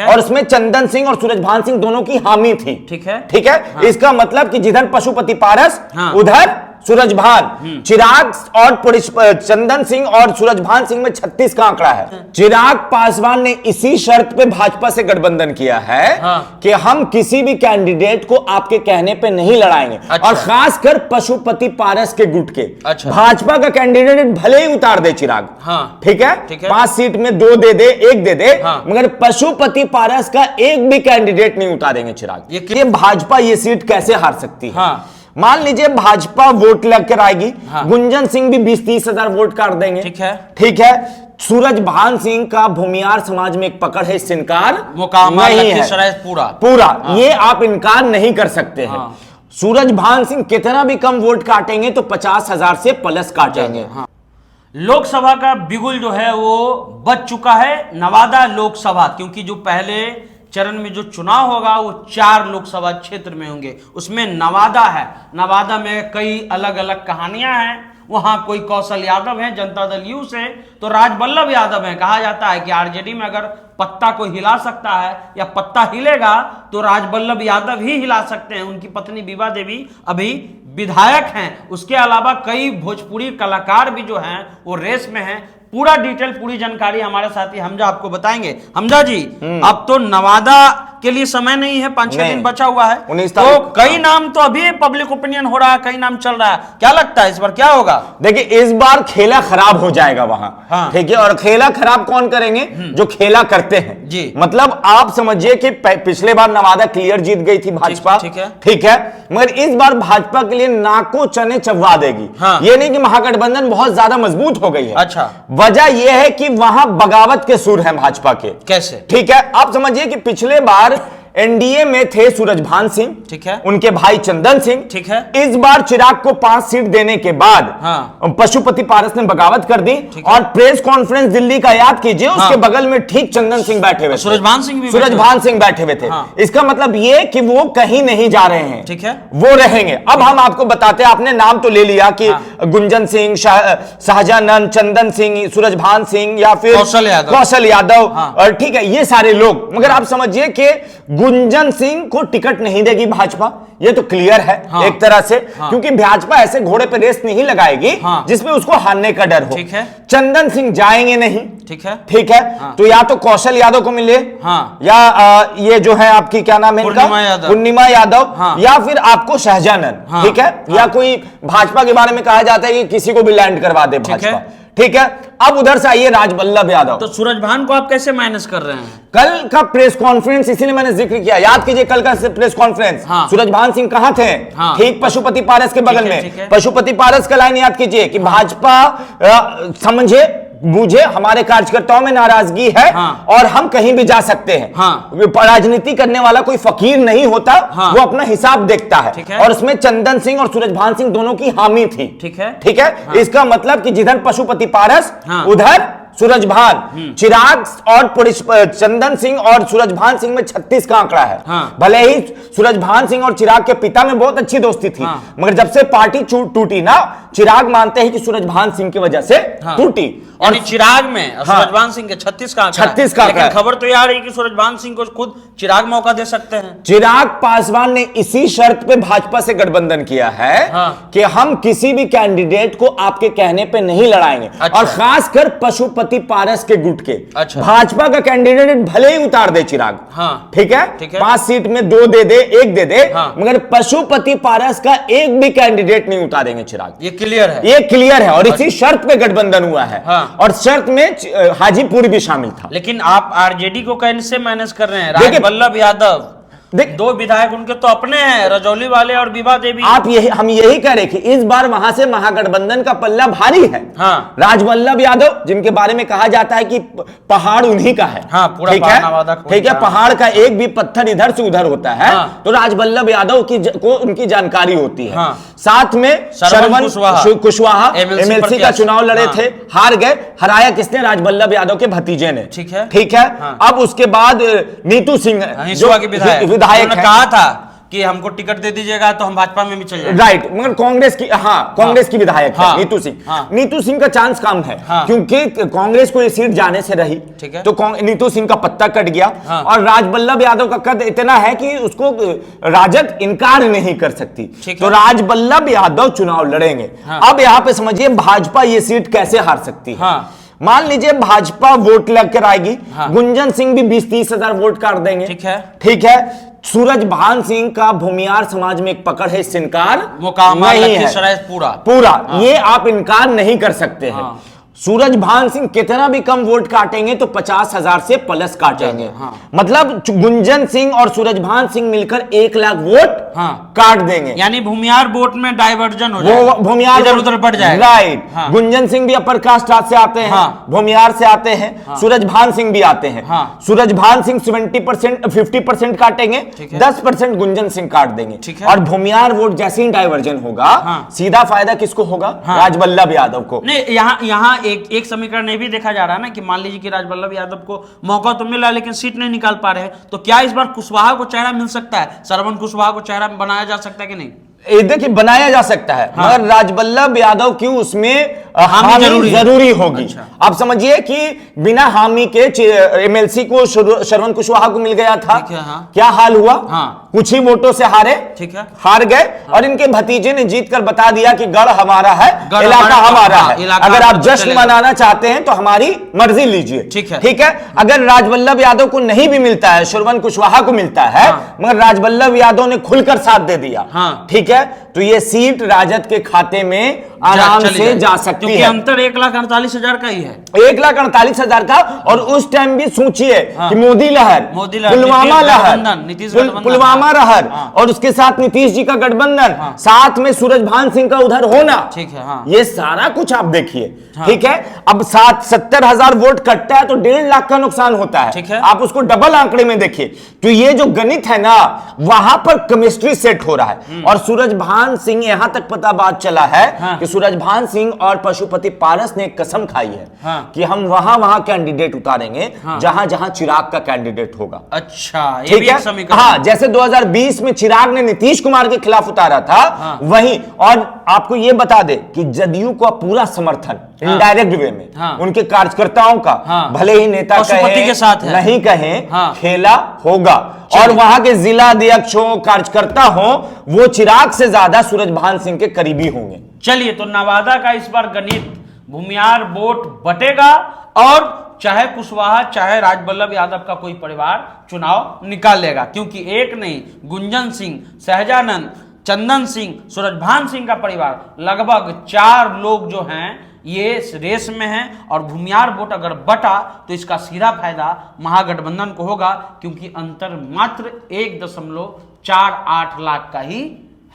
और उसमें चंदन सिंह और सूरजभान सिंह दोनों की हामी थी। ठीक है, ठीक है। हाँ। इसका मतलब कि जिधर पशुपति पारस, हाँ। उधर सूरजभान। चिराग और चंदन सिंह और सूरजभान सिंह में 36 का आंकड़ा है। चिराग पासवान ने इसी शर्त पे भाजपा से गठबंधन किया है, हाँ। कि हम किसी भी कैंडिडेट को आपके कहने पे नहीं लड़ाएंगे। अच्छा। और खासकर पशुपति पारस के गुट के। अच्छा। भाजपा का कैंडिडेट भले ही उतार दे चिराग, हाँ। ठीक है, 5 सीट में 2 दे दे, 1 दे दे, हाँ। मगर पशुपति पारस का एक भी कैंडिडेट नहीं उतारेंगे चिराग। ये भाजपा ये सीट कैसे हार सकती है? हाँ। मान लीजिए भाजपा वोट लेकर आएगी, हाँ। गुंजन सिंह भी 20-30 हजार वोट काट देंगे। ठीक है, ठीक है। सूरजभान सिंह का भूमियार समाज में एक पकड़ है, इससे इनकार मोकामा नहीं है। लखीसराय पूरा हाँ। ये आप इनकार नहीं कर सकते हैं। हाँ। सूरजभान सिंह कितना भी कम वोट काटेंगे तो 50,000 से प्लस काटेंगे। हाँ। लोकसभा का बिगुल जो है वो बच चुका है, नवादा लोकसभा, क्योंकि जो पहले चरण में जो चुनाव होगा वो 4 लोकसभा क्षेत्र में होंगे, उसमें नवादा है। नवादा में कई अलग अलग कहानियां हैं। वहां कोई कौशल यादव है जनता दल यू से, तो राजबल्लभ यादव है। कहा जाता है कि आरजेडी में अगर पत्ता को हिला सकता है या पत्ता हिलेगा तो राजबल्लभ यादव ही हिला सकते हैं। उनकी पत्नी बीबा देवी अभी विधायक हैं। उसके अलावा कई भोजपुरी कलाकार भी जो हैं वो रेस में हैं। पूरा डिटेल, पूरी जानकारी हमारे साथी हमजा आपको बताएंगे। हमजा जी, अब तो नवादा के लिए समय नहीं है, 5-6 दिन बचा हुआ है, 19 तो तारीख। कई नाम तो अभी पब्लिक ओपिनियन हो रहा है, कई नाम चल रहा है। क्या लगता है इस बार क्या होगा? देखिए इस बार खेला खराब हो जाएगा वहां। हाँ। ठीक है। और खेला खराब कौन करेंगे? जो खेला करते हैं जी। मतलब आप समझिए कि पिछले बार नवादा क्लियर जीत गई थी भाजपा। ठीक है। ठीक है। मगर इस बार भाजपा के लिए नाको चने चबवा देगी। हाँ। ये नहीं कि महागठबंधन बहुत ज्यादा मजबूत हो गई है। अच्छा। वजह यह है कि वहां बगावत के सुर हैं भाजपा के। कैसे? ठीक है। आप समझिए कि पिछले बार एनडीए में थे सूरजभान सिंह, ठीक है, उनके भाई चंदन सिंह। ठीक है। इस बार चिराग को 5 सीट देने के बाद हाँ। पशुपति पारस ने बगावत कर दी। और प्रेस कॉन्फ्रेंस दिल्ली का याद कीजिए, हाँ। उसके बगल में ठीक चंदन सिंह बैठे हुए थे, सूरजभान सिंह भी बैठे हुए थे। हाँ। इसका मतलब ये कि वो कहीं नहीं जा रहे हैं। ठीक है, वो रहेंगे। अब हम आपको बताते हैं, आपने नाम तो ले लिया कि गुंजन सिंह, शाहजानंद, चंदन सिंह, सूरजभान सिंह या फिर कौशल यादव, और ठीक है ये सारे लोग। मगर आप समझिए कि गुंजन सिंह को टिकट नहीं देगी भाजपा, ये तो क्लियर है। हाँ। एक तरह से हाँ। क्योंकि भाजपा ऐसे घोड़े पे रेस नहीं लगाएगी हाँ। जिसमें उसको हारने का डर हो। ठीक है। चंदन सिंह जाएंगे नहीं। ठीक है, ठीक है। हाँ। तो या तो कौशल यादव को मिले, हाँ। या ये जो है आपकी क्या नाम है इनका, पूर्णिमा यादव, हाँ। या फिर आपको शाहजानंद। हाँ। ठीक है। हाँ। या कोई भाजपा के बारे में कहा जाता है कि किसी को भी लैंड करवा दे भाजपा। ठीक है। अब उधर से आइए राजबल्लभ यादव। तो सूरजभान को आप कैसे माइनस कर रहे हैं? कल का प्रेस कॉन्फ्रेंस, इसीलिए मैंने जिक्र किया, याद कीजिए कल का प्रेस कॉन्फ्रेंस। हाँ। सूरजभान सिंह कहां थे? हाँ। ठीक पशुपति पारस के बगल में। ठीक है। पशुपति पारस का लाइन याद कीजिए कि भाजपा समझे बुझे हमारे कार्यकर्ताओं में नाराजगी है। हाँ। और हम कहीं भी जा सकते हैं। हाँ। राजनीति करने वाला कोई फकीर नहीं होता। हाँ। वो अपना हिसाब देखता है। ठीक है। और उसमें चंदन सिंह और सूरजभान सिंह दोनों की हामी थी। ठीक है। ठीक है। हाँ। इसका मतलब कि जिधर पशुपति पारस, हाँ। उधर सूरजभान। चिराग और चंदन सिंह और सूरजभान सिंह में 36 का आंकड़ा है। हाँ। भले ही सूरजभान सिंह और चिराग के पिता में बहुत अच्छी दोस्ती थी। हाँ। मगर जब से पार्टी टूटी ना, चिराग मानते हैं कि सूरजभान सिंह की वजह से हाँ। टूटी। और चिराग में सूरजभान सिंह के 36 का आंकड़ा है। 36 का लेकिन खबर तो यह आ रही कि सूरजभान सिंह को खुद चिराग मौका दे सकते हैं। चिराग पासवान ने इसी शर्त पे भाजपा से गठबंधन किया है। हाँ। कि हम किसी भी कैंडिडेट को आपके कहने पे नहीं लड़ाएंगे। अच्छा। और खासकर पशुपति पारस के गुट के। अच्छा। भाजपा का कैंडिडेट भले ही उतार दे चिराग। हाँ। ठीक है। ठीक है। 5 सीट में 2 दे दे, 1 दे दे, हाँ। मगर पशुपति पारस का एक भी कैंडिडेट नहीं उतारेंगे चिराग। ये क्लियर है। ये क्लियर है। और इसी शर्त पे गठबंधन हुआ है। हाँ। और शर्त में हाजीपुर भी शामिल था। लेकिन आप आरजेडी को कैसे माइनस कर रहे हैं? देखिए- राजबल्लभ यादव देख 2 विधायक उनके तो अपने हैं, रजौली वाले और बीबा देवी। हम यही कह रहे कि इस बार वहां से महागठबंधन का पल्ला भारी है। हाँ। राजवल्लभ यादव, जिनके बारे में कहा जाता है कि पहाड़ उन्हीं का है। हाँ, पूरा ठीक पहाड़ है। नवादा खोल ठीक है। का। पहाड़ का एक भी पत्थर इधर से उधर होता है। हाँ। तो राजवल्लभ यादव को उनकी जानकारी होती है। हाँ। साथ में श्रवण कुशवाहा MLC एमएलसी का चुनाव लड़े हाँ। थे, हार गए। हराया किसने? राजवल्लभ यादव के भतीजे ने। ठीक है। ठीक है। हाँ। अब उसके बाद नीतू सिंह हिसुआ के विधायक विधायक उन्होंने हैं। कहा था कि हमको टिकट दे दीजिएगा तो हम भाजपा में भी चल जाएंगे। राइट, मगर कांग्रेस की, कांग्रेस की विधायक है नीतू सिंह। नीतू सिंह का चांस कम है क्योंकि कांग्रेस को ये सीट जाने से रही, ठीक है, तो नीतू सिंह का पत्ता कट गया। और राजबल्लभ यादव का कद इतना है कि उसको राजद इनकार नहीं कर सकती, तो राजबल्लभ यादव चुनाव लड़ेंगे। अब यहाँ पे समझिए भाजपा ये सीट कैसे हार सकती है। मान लीजिए भाजपा वोट लेकर आएगी, गुंजन सिंह भी 20-30 हजार वोट काट देंगे, ठीक है। सूरजभान सिंह का भूमियार समाज में एक पकड़ है, इससे इनकार नहीं है, पूरा ये आप इनकार नहीं कर सकते हैं। सूरजभान सिंह कितना भी कम वोट काटेंगे तो 50,000 से प्लस काटेंगे, मतलब गुंजन सिंह और सूरजभान सिंह मिलकर 1 लाख वोट काट देंगे, यानी भूमियार वोट में डाइवर्जन हो जाएगा, भूमियार इधर उधर बढ़ जाएगा। राइट, गुंजन सिंह भी अपर कास्ट से आते हैं, भूमियार से आते हैं, सूरजभान सिंह भी आते हैं। सूरजभान सिंह 70% 50% काटेंगे, 10% गुंजन सिंह काट देंगे, और भूमियार वोट जैसे ही डाइवर्जन होगा सीधा फायदा किसको होगा? राजबल्लभ यादव को। नहीं, यहाँ एक समीकरण ये भी देखा जा रहा है ना कि मान लीजिए कि राजबल्लभ यादव को मौका तो मिला लेकिन सीट नहीं निकाल पा रहे हैं, तो क्या इस बार कुशवाहा को चेहरा मिल सकता है? श्रवण कुशवाहा को चेहरा बनाया जा सकता है कि नहीं? देखिए बनाया जा सकता है, मगर राजबल्लभ यादव की उसमें हामी जरूरी होगी। अच्छा। आप समझिए कि बिना हामी के एमएलसी को श्रवण कुशवाहा को मिल गया था, क्या हाल हुआ? कुछ ही वोटों से हारे, ठीक है, हार गए, और इनके भतीजे ने जीत कर बता दिया कि गढ़ हमारा है, इलाका हमारा है, अगर आप जश्न मनाना चाहते हैं तो हमारी मर्जी लीजिए, ठीक है। अगर राजबल्लभ यादव को नहीं भी मिलता है, श्रवण कुशवाहा को मिलता है, मगर राजबल्लभ यादव ने खुलकर साथ दे दिया, ठीक है, तो ये सीट राजद के खाते में आराम से जा सकती है। अंतर 1,48,000 का ही है, 1,48,000 का। और उस टाइम भी सोचिए कि मोदी लहर, पुलवामा लहर, पुलवामा लहर, और उसके साथ नीतीश जी का गठबंधन, साथ में सूरजभान सिंह का उधर होना, ठीक है, ये सारा कुछ आप देखिए, ठीक है। अब 70,000 वोट कटता है तो 1.5 लाख का नुकसान होता है, ठीक है, आप उसको डबल आंकड़े में देखिए। तो ये जो गणित है ना, वहां पर केमिस्ट्री सेट हो रहा है। और सूरजभान सिंह, यहां तक पता बात चला है कि सूरजभान सिंह और पशुपति पारस ने कसम खाई है कि हम वहां कैंडिडेट उतारेंगे जहां जहां चिराग का कैंडिडेट होगा। अच्छा, ये भी एक समीकरण। हाँ, जैसे 2020 में चिराग ने नीतीश कुमार के खिलाफ उतारा था, वहीं। और आपको यह बता दे कि जदयू का पूरा समर्थन इनडायरेक्ट वे में उनके कार्यकर्ताओं का, भले ही नेता कहे के साथ है, नहीं कहे, खेला होगा। और वहां के जिला अध्यक्ष हो, कार्यकर्ता हो, वो चिराग से ज्यादा सूरजभान सिंह के करीबी होंगे। चलिए, तो नवादा का इस बार गणित, भूमियार वोट बटेगा और चाहे कुशवाहा चाहे राजबल्लभ यादव का कोई परिवार चुनाव निकाल लेगा, क्योंकि एक नहीं, गुंजन सिंह, सहजानंद, चंदन सिंह, सूरजभान सिंह का परिवार, लगभग 4 लोग जो हैं ये रेस में हैं। और भूमियार वोट अगर बटा तो इसका सीधा फायदा महागठबंधन को होगा, क्योंकि अंतर मात्र 1.48 लाख का ही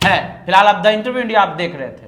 है। फिलहाल आप द इंटरव्यू इंडिया आप देख रहे थे।